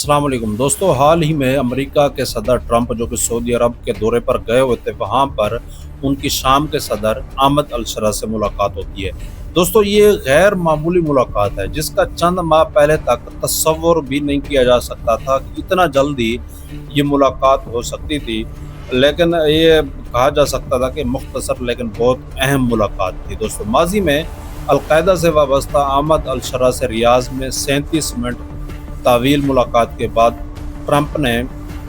अस्सलाम वालेकुम दोस्तों, हाल ही में अमेरिका के सदर ट्रंप जो कि सऊदी अरब के दौरे पर गए हुए थे, वहाँ पर उनकी शाम के सदर अहमद अलशरा से मुलाकात होती है। दोस्तों, ये गैर मामूली मुलाकात है जिसका चंद माह पहले तक तस्वुर भी नहीं किया जा सकता था कि इतना जल्दी ये मुलाकात हो सकती थी। लेकिन ये कहा जा सकता था कि मुख्तसर लेकिन बहुत अहम मुलाकात थी। दोस्तों, माजी में अलकायदा से वाबस्ता अहमद अलशरा से रियाज में 37 मिनट तावील मुलाकात के बाद ट्रंप ने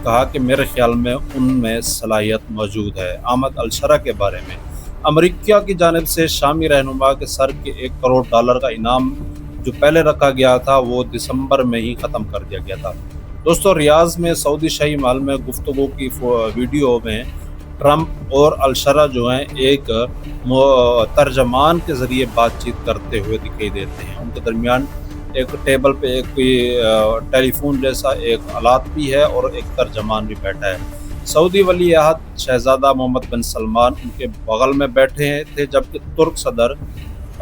कहा कि मेरे ख्याल में उनमें सलाहियत मौजूद है। अहमद अलशरा के बारे में अमेरिका की जानिब से शामी रहनुमा के सर के $1 करोड़ का इनाम जो पहले रखा गया था वो दिसंबर में ही ख़त्म कर दिया गया था। दोस्तों, रियाज में सऊदी शाही महल में गुफ्तगू की वीडियो में ट्रंप और अलशरा जो हैं एक तर्जमान के ज़रिए बातचीत करते हुए दिखाई देते हैं। उनके दरमियान एक टेबल पे एक कोई टेलीफोन जैसा एक आलात भी है और एक तर्जमान भी बैठा है। सऊदी वली अहद शहजादा मोहम्मद बिन सलमान उनके बगल में बैठे थे, जबकि तुर्क सदर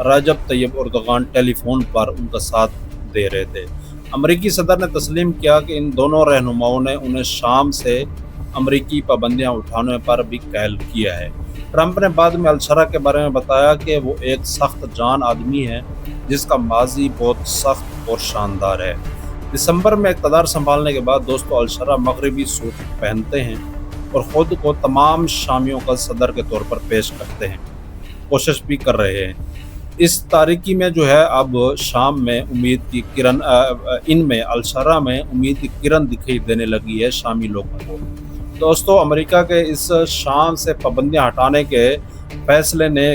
रजब तैयब एर्दोगान टेलीफोन पर उनका साथ दे रहे थे। अमरीकी सदर ने तस्लीम किया कि इन दोनों रहनुमाओं ने उन्हें शाम से अमरीकी पाबंदियां उठाने पर भी कहल किया है। ट्रंप ने बाद में अलशरा के बारे में बताया कि वो एक सख्त जान आदमी है जिसका माजी बहुत सख्त और शानदार है। दिसंबर में इक़्तिदार संभालने के बाद दोस्तों अलशरा मगरबी सूट पहनते हैं और ख़ुद को तमाम शामियों का सदर के तौर पर पेश करते हैं, कोशिश भी कर रहे हैं। इस तारीकी में जो है अब शाम में उम्मीद की किरण इनमें अलशरा में उम्मीद की किरण दिखाई देने लगी है शामी लोगों को। दोस्तों, अमेरिका के इस शाम से पाबंदियां हटाने के फैसले ने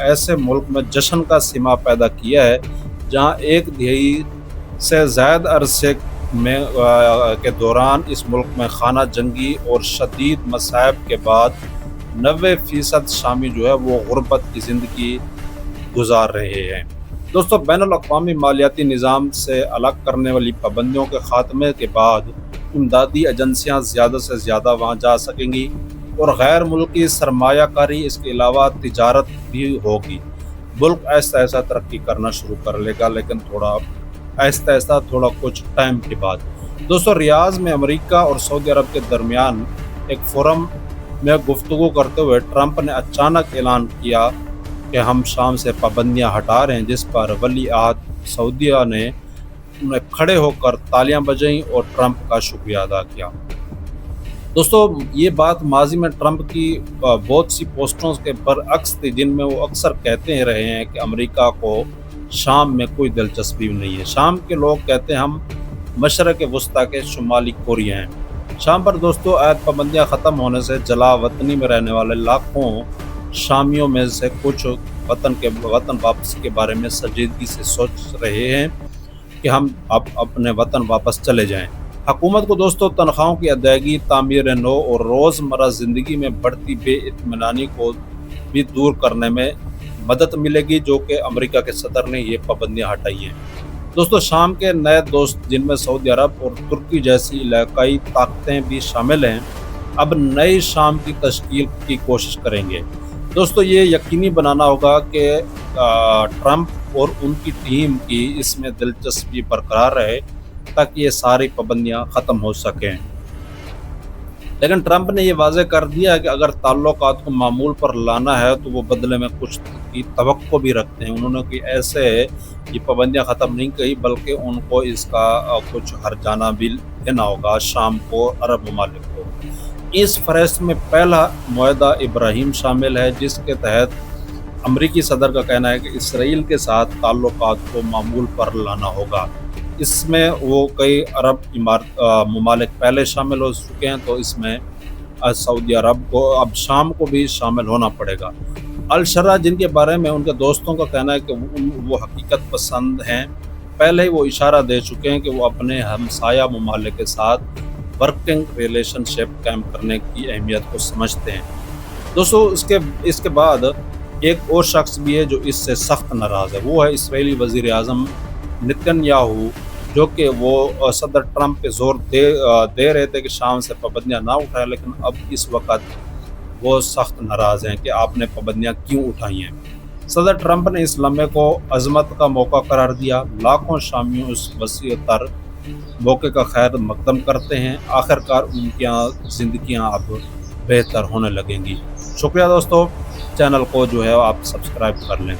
ऐसे मुल्क में जश्न का सीमा पैदा किया है जहां एक दिहाई से ज़्यादा अरसे में के दौरान इस मुल्क में खाना जंगी और शदीद मसाइब के बाद 90% शामी जो है वो गुर्बत की ज़िंदगी गुजार रहे हैं। दोस्तों, बैनुल-अक़वामी मालियाती निज़ाम से अलग करने वाली पाबंदियों के ख़ात्मे के बाद इमदादी एजेंसियाँ ज़्यादा से ज़्यादा वहाँ जा सकेंगी और गैर मुल्की सरमायाकारी, इसके अलावा तिजारत भी होगी। मुल्क आहिस्ता आहिस्ता तरक्की करना शुरू कर लेगा, लेकिन थोड़ा आहिस्ता आहिस्ता थोड़ा कुछ टाइम के बाद। दोस्तों, रियाज में अमेरिका और सऊदी अरब के दरमियान एक फोरम में गुफ्तगू करते हुए ट्रंप ने अचानक ऐलान किया कि हम शाम से पाबंदियाँ हटा रहे हैं, जिस पर वली अहद सऊदिया ने उन्हें खड़े होकर तालियां बजाईं और ट्रंप का शुक्रिया अदा किया। दोस्तों, ये बात माजी में ट्रंप की बहुत सी पोस्टों के बरअक्स थी, जिनमें वो अक्सर कहते रहे हैं कि अमेरिका को शाम में कोई दिलचस्पी नहीं है। शाम के लोग कहते हैं हम मशरक़ वस्ता के शुमाली कोरिया हैं। शाम पर दोस्तों आयत पाबंदियाँ ख़त्म होने से जला वतनी में रहने वाले लाखों शामियों में से कुछ वतन वापसी के बारे में संजीदगी से सोच रहे हैं कि हम अब अपने वतन वापस चले जाएं। हुकूमत को दोस्तों तनख्वाहों की अदायगी, तामीर नो और रोज़मर्रा ज़िंदगी में बढ़ती बेइत्मीनानी को भी दूर करने में मदद मिलेगी, जो कि अमेरिका के सदर ने ये पाबंदियाँ हटाई हैं। दोस्तों, शाम के नए दोस्त, जिनमें सऊदी अरब और तुर्की जैसी इलाकाई ताकतें भी शामिल हैं, अब नई शाम की तश्कील की कोशिश करेंगे। दोस्तों, ये यकीनी बनाना होगा कि ट्रंप और उनकी टीम की इसमें दिलचस्पी बरकरार रहे ताकि ये सारी पाबंदियाँ ख़त्म हो सकें। लेकिन ट्रंप ने ये वाज़ेह कर दिया है कि अगर ताल्लुकात को मामूल पर लाना है तो वो बदले में कुछ की तवक्को भी रखते हैं। उन्होंने कि ऐसे ये पाबंदियाँ ख़त्म नहीं कही, बल्कि उनको इसका कुछ हर्जाना भी देना होगा शाम को, अरब ममालिक को। इस फहरिस्त में पहला मुआहदा इब्राहीम शामिल है, जिसके तहत अमरीकी सदर का कहना है कि इसराइल के साथ ताल्लुकात को मामूल पर लाना होगा। इसमें वो कई अरब ममालिक पहले शामिल हो चुके हैं, तो इसमें सऊदी अरब को अब शाम को भी शामिल होना पड़ेगा। अलशरा, जिनके बारे में उनके दोस्तों का कहना है कि वो हकीकत पसंद हैं, पहले ही वो इशारा दे चुके हैं कि वो अपने हमसाया ममालिक के साथ वर्किंग रिलेशनशिप कायम करने की अहमियत को समझते हैं। दोस्तों, इसके बाद एक और शख्स भी है जो इससे सख्त नाराज़ है, वो है इसराइली वज़ीर आज़म नेतन्याहू, जो कि वो सदर ट्रंप पे जोर दे रहे थे कि शाम से पाबंदियाँ ना उठाएं, लेकिन अब इस वक्त वो सख्त नाराज़ हैं कि आपने पाबंदियाँ क्यों उठाई हैं। सदर ट्रंप ने इस लम्हे को अज़मत का मौका करार दिया। लाखों शामियों उस वसीअतर मौके का खैर मकदम करते हैं, आखिरकार उनकी यहाँ ज़िंदगियाँ अब बेहतर होने लगेंगी। शुक्रिया दोस्तों, चैनल को जो है आप सब्सक्राइब कर लें।